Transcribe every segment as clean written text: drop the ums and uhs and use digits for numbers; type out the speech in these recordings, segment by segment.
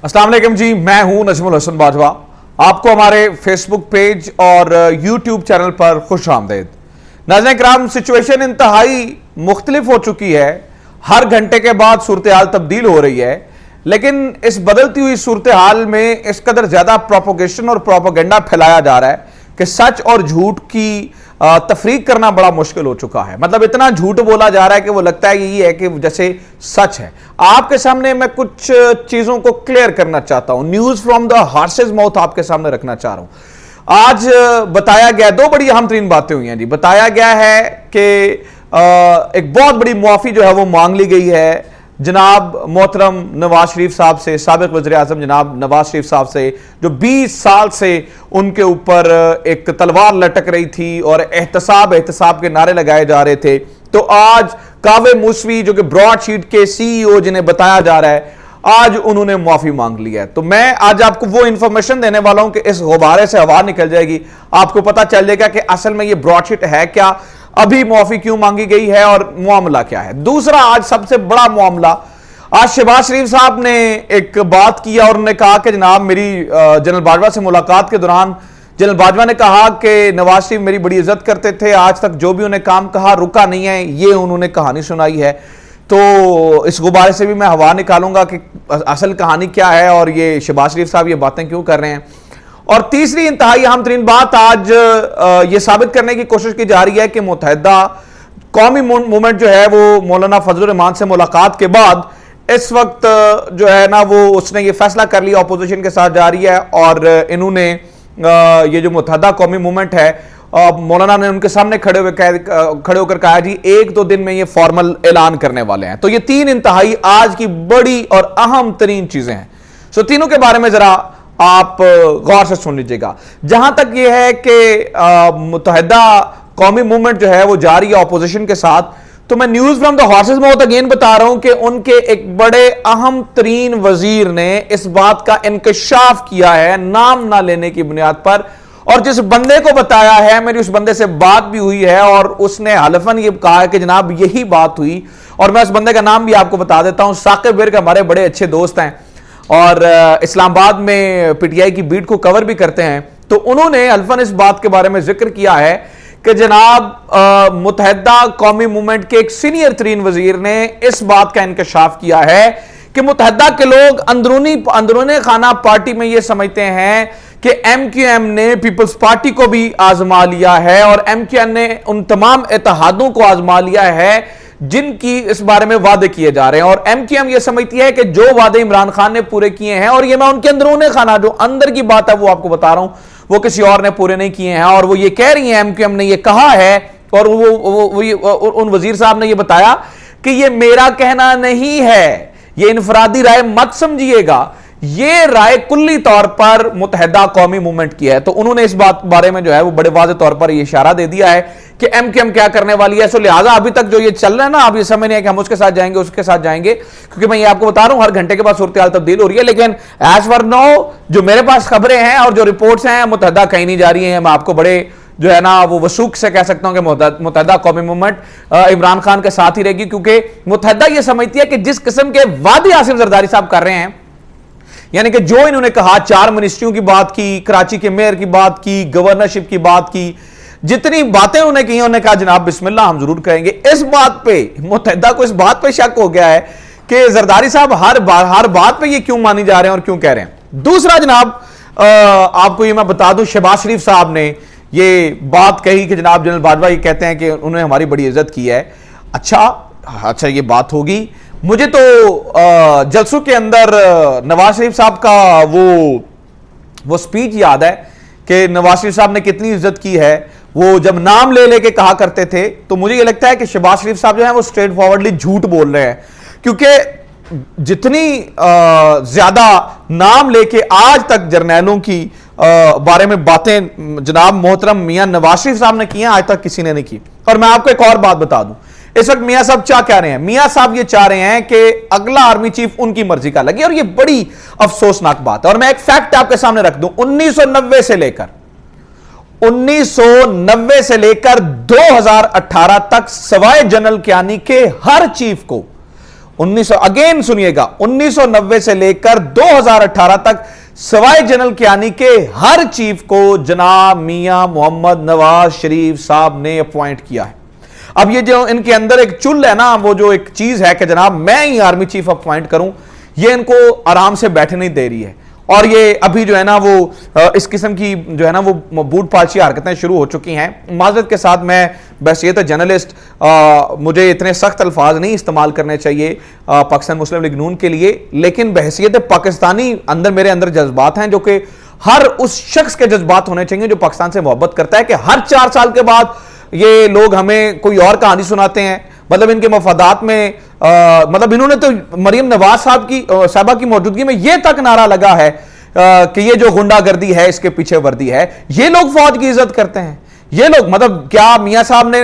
अस्सलाम वालेकुम जी, मैं हूं नजमुल हसन बाजवा। आपको हमारे फेसबुक पेज और यूट्यूब चैनल पर खुश आमदेद। नाज़रीन किराम, सिचुएशन इंतहाई मुख्तलिफ हो चुकी है। हर घंटे के बाद सूरत हाल तब्दील हो रही है, लेकिन इस बदलती हुई सूरत हाल में इस कदर ज्यादा प्रोपोगेशन और प्रोपोगेंडा फैलाया जा रहा है कि सच और झूठ की तफरीक करना बड़ा मुश्किल हो चुका है। मतलब इतना झूठ बोला जा रहा है कि वो लगता है ये है कि जैसे सच है। आपके सामने मैं कुछ चीजों को क्लियर करना चाहता हूं, news from the horse's mouth आपके सामने रखना चाह रहा हूं। आज बताया गया, दो बड़ी अहम तरीन बातें हुई हैं जी। बताया गया है कि एक बहुत बड़ी मुआफी जो है वो मांग ली गई है जनाब मोहतरम नवाज शरीफ साहब से, साबिक वज़ीर आज़म जनाब नवाज शरीफ साहब से, जो 20 साल से उनके ऊपर एक तलवार लटक रही थी और एहतसाब एहतसाब के नारे लगाए जा रहे थे। तो आज कावे मूसवी जो कि ब्रॉडशीट के सीईओ जिन्हें बताया जा रहा है, आज उन्होंने माफी मांग ली है। तो मैं आज आपको वो इंफॉर्मेशन देने वाला हूं कि इस गुब्बारे से हवा निकल जाएगी, आपको पता चल जाएगा कि असल में ये ब्रॉडशीट है क्या, अभी माफी क्यों मांगी गई है और मामला क्या है। दूसरा, आज सबसे बड़ा मामला, आज शहबाज शरीफ साहब ने एक बात किया और उन्होंने कहा कि जनाब मेरी जनरल बाजवा से मुलाकात के दौरान जनरल बाजवा ने कहा कि नवाज शरीफ मेरी बड़ी इज्जत करते थे, आज तक जो भी उन्हें काम कहा रुका नहीं है। ये उन्होंने कहानी सुनाई है। तो इस गुब्बारे से भी मैं हवा निकालूंगा कि असल कहानी क्या है और ये शहबाज शरीफ साहब ये बातें क्यों कर रहे हैं। और तीसरी इंतहाई अहम तरीन बात, आज ये साबित करने की कोशिश की जा रही है कि मुत्तहिदा कौमी मूवमेंट जो है वो मौलाना फजलुर रहमान से मुलाकात के बाद इस वक्त जो है ना वो उसने ये फैसला कर लिया, अपोजिशन के साथ जा रही है और इन्होंने ये जो मुत्तहिदा कौमी मूवमेंट है, मौलाना ने उनके सामने खड़े होकर कहा जी 1-2 दिन में ये फॉर्मल ऐलान करने वाले हैं। तो ये तीन इंतहाई आज की बड़ी और अहम तरीन चीजें हैं। सो तीनों के बारे में जरा आप गौर से सुन लीजिएगा। जहां तक यह है कि मुत्तहिदा कौमी मूवमेंट जो है वो जारी है ऑपोजिशन के साथ, तो मैं news from the horse's mouth again बता रहा हूं कि उनके एक बड़े अहम तरीन वजीर ने इस बात का इंकशाफ किया है नाम ना लेने की बुनियाद पर, और जिस बंदे को बताया है, मेरी उस बंदे से बात भी हुई है और उसने हलफन ये कहा है कि जनाब यही बात हुई। और मैं उस बंदे का नाम भी आपको बता देता हूं, साकिब विर्क हमारे बड़े अच्छे दोस्त हैं और इस्लामाबाद में पीटीआई की बीट को कवर भी करते हैं। तो उन्होंने अल्फन इस बात के बारे में जिक्र किया है कि जनाब मुत्तहिदा कौमी मूवमेंट के एक सीनियर तरीन वजीर ने इस बात का इंकशाफ किया है कि मुत्तहिदा के लोग अंदरूनी खाना पार्टी में यह समझते हैं कि एमक्यूएम ने पीपल्स पार्टी को भी आजमा लिया है और एमक्यूएम ने उन तमाम इत्तेहादों को आजमा लिया है जिनकी इस बारे में वादे किए जा रहे हैं। और एमक्यूएम ये समझती है कि जो वादे इमरान खान ने पूरे किए हैं, और ये मैं उनके अंदरूनी खाना जो अंदर की बात है वो आपको बता रहा हूं, वो किसी और ने पूरे नहीं किए हैं। और वो ये कह रही है, एमक्यूएम ने ये कहा है और उन वजीर साहब ने ये बताया कि ये मेरा कहना नहीं है, ये इनफरादी राय मत समझिएगा, ये राय कुल्ली तौर पर मुत्तहिदा कौमी मूवमेंट की है। तो उन्होंने इस बात बारे में जो है वो बड़े वाज़ेह तौर पर ये इशारा दे दिया है कि एमक्यूएम क्या करने वाली है। सो लिहाजा अभी तक जो ये चल रहा है ना, आप ये समझ नहीं है कि हम उसके साथ जाएंगे उसके साथ जाएंगे, क्योंकि मैं ये आपको बता रहा हूं हर घंटे के बाद सूरत हाल तब्दील हो रही है। लेकिन एज फॉर नाउ जो मेरे पास खबरें हैं और जो रिपोर्ट्स हैं, मुत्तहिदा कहीं नहीं जा रही है। मैं आपको बड़े जो है ना वो वसूख से कह सकता हूं कि मुत्तहिदा कौमी मूवमेंट इमरान खान के साथ ही रहेगी, क्योंकि मुत्तहिदा ये समझती है कि जिस किस्म के वादे आसिफ जरदारी साहब कर रहे हैं, यानी कि जो इन्होंने कहा 4 मिनिस्ट्रियों की बात की, कराची के मेयर की बात की, गवर्नरशिप की बात की, जितनी बातें उन्होंने की, उन्होंने कहा जनाब बिस्मिल्लाह हम जरूर करेंगे। इस बात पे मुत्तहिदा को इस बात पे शक हो गया है कि जरदारी साहब हर बात पे ये क्यों मानी जा रहे हैं और क्यों कह रहे हैं। दूसरा जनाब आपको ये मैं बता दूं, शहबाज शरीफ साहब ने ये बात कही कि जनाब जनरल बाजवा ये कहते हैं कि उन्होंने हमारी बड़ी इज्जत की है। अच्छा ये बात होगी। मुझे तो जलसों के अंदर नवाज शरीफ साहब का वो स्पीच याद है कि नवाज शरीफ साहब ने कितनी इज्जत की है। वो जब नाम ले लेके कहा करते थे, तो मुझे ये लगता है कि शहबाज शरीफ साहब जो है वो स्ट्रेट फॉरवर्डली झूठ बोल रहे हैं, क्योंकि जितनी ज्यादा नाम लेके आज तक जर्नैलों की बारे में बातें जनाब मोहतरम मियां नवाज शरीफ साहब ने की हैं, आज तक किसी ने नहीं की। और मैं आपको एक और बात बता दूं, इस वक्त मियां साहब क्या कह रहे हैं। मियां साहब ये चाह रहे हैं कि अगला आर्मी चीफ उनकी मर्जी का लगे, और ये बड़ी अफसोसनाक बात है। और मैं एक फैक्ट आपके सामने रख दूं, 1990 से लेकर 2018 तक सवाए जनरल कियानी के हर चीफ को 1900 अगेन सुनिएगा, 1990 से लेकर 2018 तक सवाई जनरल कियानी के हर चीफ को जनाब मियां मोहम्मद नवाज शरीफ साहब ने अपॉइंट किया है। अब ये जो इनके अंदर एक चुल है ना, वो जो एक चीज है कि जनाब मैं ही आर्मी चीफ अपॉइंट करूं, ये इनको आराम से बैठने नहीं दे रही है। और ये अभी जो है ना वो इस किस्म की जो है ना वो बूट पालची हरकतें शुरू हो चुकी हैं। माजरत के साथ मैं बहसीयत जर्नलिस्ट मुझे इतने सख्त अल्फाज नहीं इस्तेमाल करने चाहिए पाकिस्तान मुस्लिम लीग नून के लिए, लेकिन बहसीयत पाकिस्तानी अंदर मेरे अंदर जज्बात हैं जो कि हर उस शख्स के जज्बात होने चाहिए जो पाकिस्तान से मोहब्बत करता है कि हर 4 साल के बाद ये लोग हमें कोई और कहानी सुनाते हैं। मतलब इनके मफादात में मतलब इन्होंने तो मरीम नवाज साहबा की मौजूदगी में यह तक नारा लगा है कि ये जो गुंडागर्दी है इसके पीछे वर्दी है। ये लोग फौज की इज्जत करते हैं। ये लोग मतलब क्या मियां साहब ने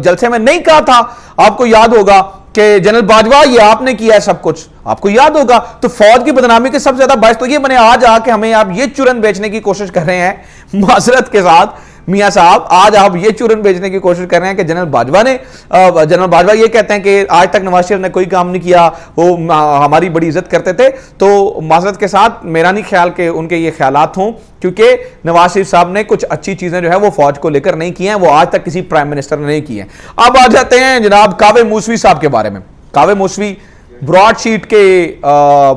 जलसे में नहीं कहा था, आपको याद होगा कि जनरल बाजवा ये आपने किया है सब कुछ, आपको याद होगा। तो फौज की बदनामी के सबसे ज्यादा बायस तो ये बने आज आके हमें आप ये चूरन बेचने की कोशिश कर रहे हैं। माजरत के साथ मियां साहब आज आप ये चूरन बेचने की कोशिश कर रहे हैं कि जनरल बाजवा ये कहते हैं कि आज तक नवाज शरीफ ने कोई काम नहीं किया, वो हमारी बड़ी इज्जत करते थे। तो माजरत के साथ मेरा नहीं ख्याल कि उनके ये ख्यालात हों, क्योंकि नवाज शरीफ साहब ने कुछ अच्छी चीजें जो है वो फौज को लेकर नहीं की हैं, वो आज तक किसी प्राइम मिनिस्टर ने नहीं की हैं। अब आ जाते हैं जनाब कावे मूसवी साहब के बारे में। कावे मूसवी ब्रॉडशीट के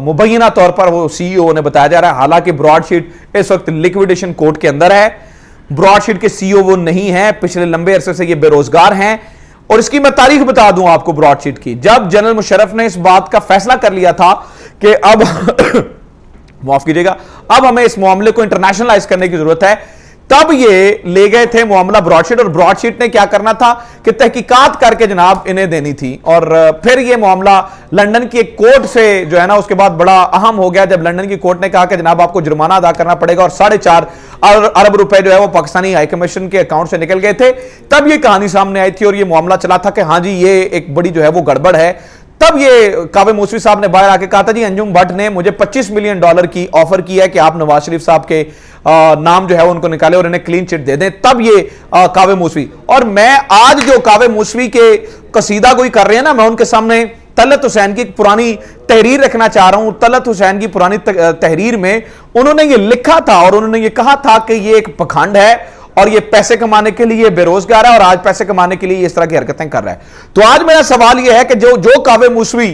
मुबैना तौर पर वो सीईओ ने बताया जा रहा है, हालांकि ब्रॉडशीट इस वक्त लिक्विडेशन कोर्ट के अंदर है। ब्रॉडशीट के सीईओ वो नहीं है, पिछले लंबे अरसे से ये बेरोजगार हैं। और इसकी मैं तारीख बता दूं आपको ब्रॉडशीट की, जब जनरल मुशर्रफ ने इस बात का फैसला कर लिया था कि अब माफ कीजिएगा, अब हमें इस मामले को इंटरनेशनलाइज करने की जरूरत है, तब ये ले गए थे मामला ब्रॉडशीट। और ब्रॉडशीट ने क्या करना था कि तहकीकात करके जनाब इन्हें देनी थी। और फिर ये मामला लंदन की एक कोर्ट से जो है ना उसके बाद बड़ा अहम हो गया, जब लंदन की कोर्ट ने कहा कि जनाब आपको जुर्माना अदा करना पड़ेगा, और 4.5 अरब रुपए जो है वो पाकिस्तानी हाई कमीशन के अकाउंट से निकल गए थे। तब ये कहानी सामने आई थी और ये मामला चला था कि हाँ जी ये एक बड़ी जो है वो गड़बड़ है। तब ये कावे मूसवी साहब ने बाहर आके कहा था जी अंजुम भट्ट ने मुझे $25 मिलियन की ऑफर की है कि आप नवाज शरीफ साहब के नाम जो है उनको निकाले और इन्हें क्लीन चिट दे दें। तब ये कावे मूसवी, और मैं आज जो कावे मूसवी के कसीदा कोई कर रहे हैं ना, मैं उनके सामने तलत हुसैन की पुरानी तहरीर रखना चाह रहा हूं। तलत हुसैन की पुरानी तहरीर में उन्होंने ये लिखा था और उन्होंने ये कहा था कि ये एक पखंड है और ये पैसे कमाने के लिए बेरोजगार है और आज पैसे कमाने के लिए इस तरह की हरकतें कर रहा है। तो आज मेरा सवाल यह है कि जो कावे मूसवी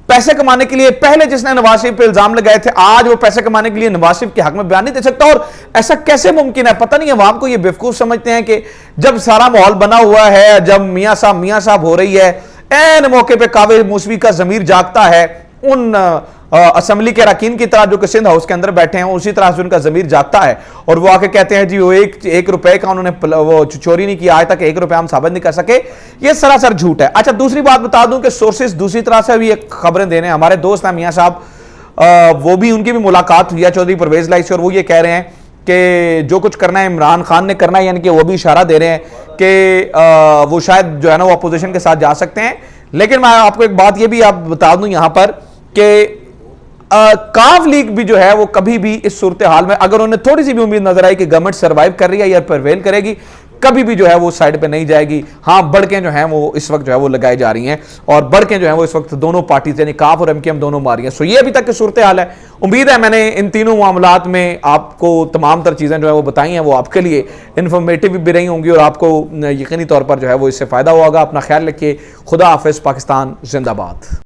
पैसे कमाने के लिए पहले जिसने नवाज शरीफ पे इल्जाम लगाए थे, आज वो पैसे कमाने के लिए नवाज शरीफ के हक में बयान नहीं दे सकता। और ऐसा कैसे मुमकिन है? पता नहीं अवाम को ये बेवकूफ समझते हैं कि जब सारा माहौल बना हुआ है, जब मियां साहब हो रही है, ऐन मौके पे कावे मूसवी का जमीर जागता है। उन असेंबली के अरकान की तरह जो कि सिंध हाउस के अंदर बैठे हैं, उसी तरह से उनका जमीर जागता है और वो आके कहते हैं जी वो एक रुपए का उन्होंने वो चोरी नहीं किया, आज तक 1 रुपया हम साबित नहीं कर सके। ये सरासर झूठ है। अच्छा, दूसरी बात बता दूं कि सोर्सेज दूसरी तरह से भी खबरें दे रहे हैं। हमारे दोस्त हैं मियां साहब, वो भी उनकी भी मुलाकात हुई है चौधरी परवेज लाई से, और वो ये कह रहे हैं कि जो कुछ करना है इमरान खान ने करना है, यानी कि वो भी इशारा दे रहे हैं कि वो शायद जो है ना वो अपोजिशन के साथ जा सकते हैं। लेकिन मैं आपको एक बात ये भी आप बता दूं यहां पर कि काफ लीग भी जो है वो कभी भी इस सूरत हाल में, अगर उन्हें थोड़ी सी भी उम्मीद नजर आई कि गवर्नमेंट सर्वाइव कर रही है या परवेल करेगी, कभी भी जो है वो साइड पे नहीं जाएगी। हाँ, बढ़कें जो हैं वो इस वक्त जो है वो लगाई जा रही हैं और बढ़कें जो है वो इस वक्त दोनों पार्टी यानी काफ और एमकेएम दोनों मारी हैं। सो ये अभी तक की सूरत हाल है। उम्मीद है मैंने इन तीनों मामलात में आपको तमाम तर चीज़ें जो है वो बताई हैं, वो आपके लिए इन्फॉर्मेटिव भी रही होंगी और आपको यकीनी तौर पर जो है वो इससे फ़ायदा होगा। अपना ख्याल रखिए। खुदा हाफिज़। पाकिस्तान जिंदाबाद।